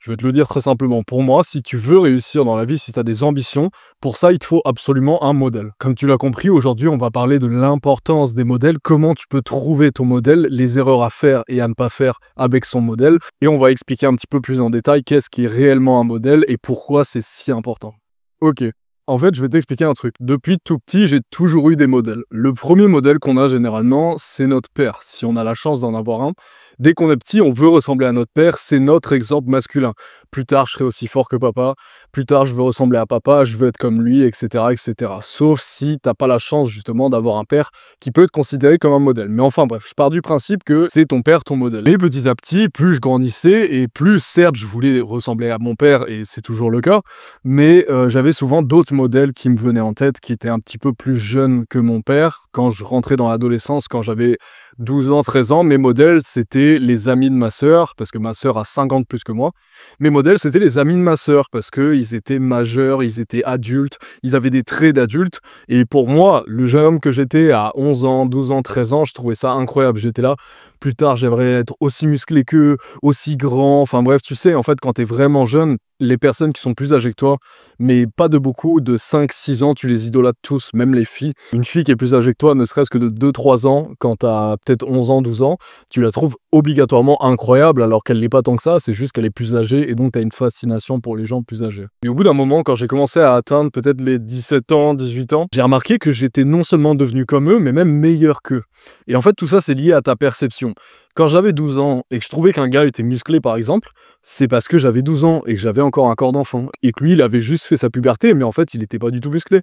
Je vais te le dire très simplement. Pour moi, si tu veux réussir dans la vie, si tu as des ambitions, pour ça, il te faut absolument un modèle. Comme tu l'as compris, aujourd'hui, on va parler de l'importance des modèles, comment tu peux trouver ton modèle, les erreurs à faire et à ne pas faire avec son modèle. Et on va expliquer un petit peu plus en détail qu'est-ce qui est réellement un modèle et pourquoi c'est si important. Ok. En fait, je vais t'expliquer un truc. Depuis tout petit, j'ai toujours eu des modèles. Le premier modèle qu'on a généralement, c'est notre père. Si on a la chance d'en avoir un, dès qu'on est petit, on veut ressembler à notre père, c'est notre exemple masculin. Plus tard, je serai aussi fort que papa. Plus tard, je veux ressembler à papa, je veux être comme lui, etc., etc. Sauf si t'as pas la chance justement d'avoir un père qui peut te considérer comme un modèle. Mais enfin bref, je pars du principe que c'est ton père, ton modèle. Et petit à petit, plus je grandissais et plus, certes, je voulais ressembler à mon père, et c'est toujours le cas, mais j'avais souvent d'autres modèles qui me venaient en tête, qui étaient un petit peu plus jeunes que mon père. Quand je rentrais dans l'adolescence, quand j'avais 12 ans, 13 ans, mes modèles, c'était les amis de ma sœur, parce que ma sœur a 5 ans de plus que moi. Mes modèles, c'était les amis de ma sœur, parce qu'ils étaient majeurs, ils étaient adultes, ils avaient des traits d'adultes. Et pour moi, le jeune homme que j'étais à 11 ans, 12 ans, 13 ans, je trouvais ça incroyable. J'étais là, plus tard, j'aimerais être aussi musclé qu'eux, aussi grand. Enfin bref, tu sais, en fait, quand t'es vraiment jeune, les personnes qui sont plus âgées que toi, mais pas de beaucoup, de 5-6 ans, tu les idolâtres tous, même les filles. Une fille qui est plus âgée que toi, ne serait-ce que de 2-3 ans, quand t'as peut-être 11 ans, 12 ans, tu la trouves obligatoirement incroyable, alors qu'elle n'est pas tant que ça, c'est juste qu'elle est plus âgée, et donc t'as une fascination pour les gens plus âgés. Et au bout d'un moment, quand j'ai commencé à atteindre peut-être les 17 ans, 18 ans, j'ai remarqué que j'étais non seulement devenu comme eux, mais même meilleur qu'eux. Et en fait, tout ça, c'est lié à ta perception. Quand j'avais 12 ans et que je trouvais qu'un gars était musclé, par exemple, c'est parce que j'avais 12 ans et que j'avais encore un corps d'enfant. Et que lui, il avait juste fait sa puberté, mais en fait, il n'était pas du tout musclé.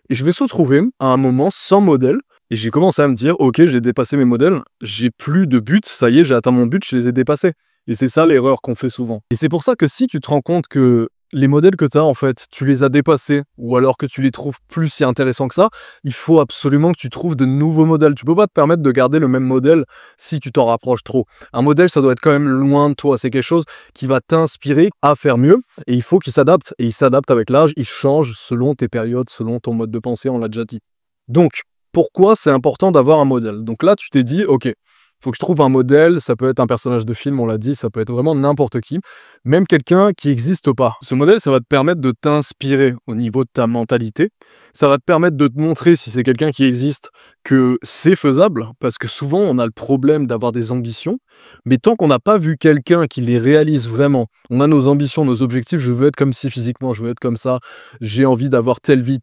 Et je me suis retrouvé à un moment sans modèle. Et j'ai commencé à me dire, ok, j'ai dépassé mes modèles, j'ai plus de but, ça y est, j'ai atteint mon but, je les ai dépassés. Et c'est ça l'erreur qu'on fait souvent. Et c'est pour ça que si tu te rends compte que les modèles que tu as, en fait, tu les as dépassés, ou alors que tu les trouves plus si intéressants que ça, il faut absolument que tu trouves de nouveaux modèles. Tu peux pas te permettre de garder le même modèle si tu t'en rapproches trop. Un modèle, ça doit être quand même loin de toi. C'est quelque chose qui va t'inspirer à faire mieux, et il faut qu'il s'adapte. Et il s'adapte avec l'âge, il change selon tes périodes, selon ton mode de pensée, on l'a déjà dit. Donc, pourquoi c'est important d'avoir un modèle? Donc là, tu t'es dit, ok, faut que je trouve un modèle, ça peut être un personnage de film, on l'a dit, ça peut être vraiment n'importe qui, même quelqu'un qui n'existe pas. Ce modèle, ça va te permettre de t'inspirer au niveau de ta mentalité, ça va te permettre de te montrer, si c'est quelqu'un qui existe, que c'est faisable, parce que souvent on a le problème d'avoir des ambitions, mais tant qu'on n'a pas vu quelqu'un qui les réalise vraiment, on a nos ambitions, nos objectifs, je veux être comme ci physiquement, je veux être comme ça, j'ai envie d'avoir telle vie,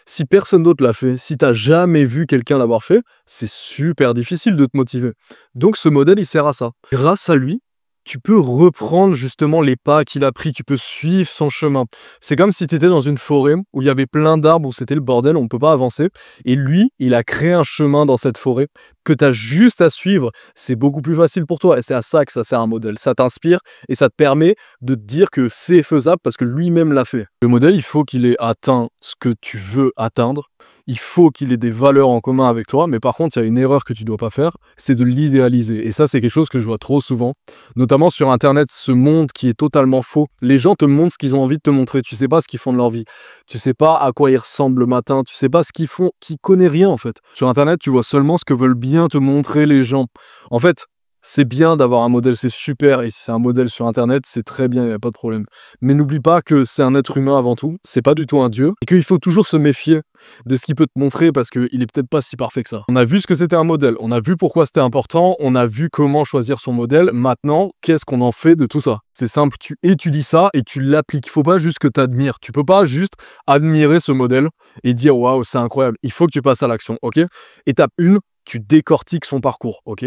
si personne d'autre l'a fait, si t'as jamais vu quelqu'un l'avoir fait, c'est super difficile de te motiver. Donc ce modèle, il sert à ça. Grâce à lui, tu peux reprendre justement les pas qu'il a pris, tu peux suivre son chemin. C'est comme si tu étais dans une forêt où il y avait plein d'arbres, où c'était le bordel, on ne peut pas avancer. Et lui, il a créé un chemin dans cette forêt que tu as juste à suivre. C'est beaucoup plus facile pour toi. Et c'est à ça que ça sert un modèle. Ça t'inspire et ça te permet de te dire que c'est faisable parce que lui-même l'a fait. Le modèle, il faut qu'il ait atteint ce que tu veux atteindre. Il faut qu'il ait des valeurs en commun avec toi, mais par contre, il y a une erreur que tu dois pas faire, c'est de l'idéaliser. Et ça, c'est quelque chose que je vois trop souvent, notamment sur Internet, ce monde qui est totalement faux. Les gens te montrent ce qu'ils ont envie de te montrer, tu sais pas ce qu'ils font de leur vie, tu sais pas à quoi ils ressemblent le matin, tu sais pas ce qu'ils font, tu connais rien en fait. Sur Internet, tu vois seulement ce que veulent bien te montrer les gens. En fait, c'est bien d'avoir un modèle, c'est super, et si c'est un modèle sur Internet, c'est très bien, il n'y a pas de problème. Mais n'oublie pas que c'est un être humain avant tout, c'est pas du tout un dieu, et qu'il faut toujours se méfier de ce qu'il peut te montrer parce qu'il est peut-être pas si parfait que ça. On a vu ce que c'était un modèle, on a vu pourquoi c'était important, on a vu comment choisir son modèle, maintenant, qu'est-ce qu'on en fait de tout ça? C'est simple, tu étudies ça et tu l'appliques. Il faut pas juste que tu admires, tu peux pas juste admirer ce modèle et dire waouh, c'est incroyable. Il faut que tu passes à l'action, ok? Étape 1, tu décortiques son parcours, ok?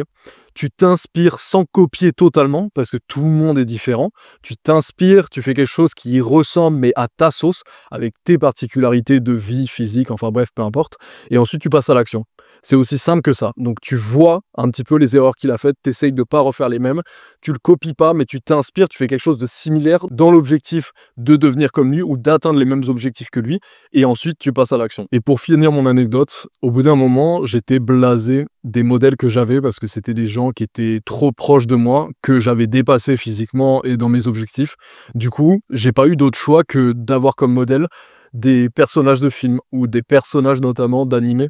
Tu t'inspires sans copier totalement, parce que tout le monde est différent. Tu t'inspires, tu fais quelque chose qui y ressemble, mais à ta sauce, avec tes particularités de vie, physique, enfin bref, peu importe. Et ensuite, tu passes à l'action. C'est aussi simple que ça. Donc, tu vois un petit peu les erreurs qu'il a faites, tu essayes de ne pas refaire les mêmes. Tu le copies pas, mais tu t'inspires, tu fais quelque chose de similaire dans l'objectif de devenir comme lui ou d'atteindre les mêmes objectifs que lui. Et ensuite, tu passes à l'action. Et pour finir mon anecdote, au bout d'un moment, j'étais blasé des modèles que j'avais parce que c'était des gens qui étaient trop proches de moi, que j'avais dépassé physiquement et dans mes objectifs. Du coup, j'ai pas eu d'autre choix que d'avoir comme modèle des personnages de films ou des personnages notamment d'animés.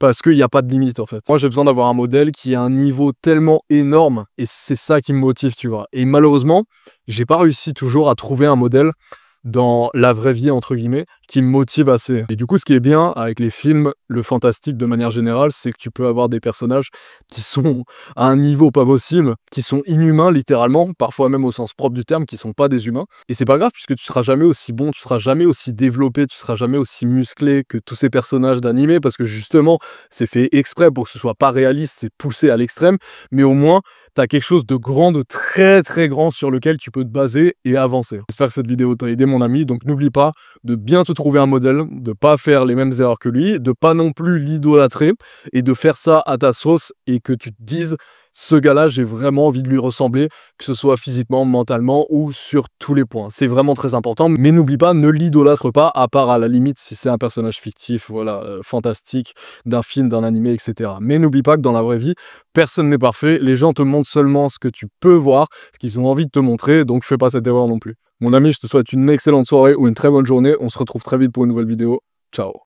parce qu'il n'y a pas de limite en fait. Moi j'ai besoin d'avoir un modèle qui a un niveau tellement énorme et c'est ça qui me motive, tu vois. Et malheureusement, j'ai pas réussi toujours à trouver un modèle dans la vraie vie, entre guillemets, qui me motive assez. Et du coup, ce qui est bien avec les films, le fantastique de manière générale, c'est que tu peux avoir des personnages qui sont à un niveau pas possible, qui sont inhumains littéralement, parfois même au sens propre du terme, qui sont pas des humains. Et c'est pas grave puisque tu seras jamais aussi bon, tu seras jamais aussi développé, tu seras jamais aussi musclé que tous ces personnages d'animé parce que justement, c'est fait exprès pour que ce soit pas réaliste, c'est poussé à l'extrême, mais au moins, t'as quelque chose de grand, de très très grand sur lequel tu peux te baser et avancer. J'espère que cette vidéo t'a aidé mon ami, donc n'oublie pas de bien te trouver un modèle, de pas faire les mêmes erreurs que lui, de pas non plus l'idolâtrer et de faire ça à ta sauce et que tu te dises ce gars-là, j'ai vraiment envie de lui ressembler, que ce soit physiquement, mentalement ou sur tous les points. C'est vraiment très important, mais n'oublie pas, ne l'idolâtre pas, à part à la limite si c'est un personnage fictif, voilà, fantastique, d'un film, d'un animé, etc. Mais n'oublie pas que dans la vraie vie, personne n'est parfait, les gens te montrent seulement ce que tu peux voir, ce qu'ils ont envie de te montrer, donc fais pas cette erreur non plus. Mon ami, je te souhaite une excellente soirée ou une très bonne journée, on se retrouve très vite pour une nouvelle vidéo. Ciao.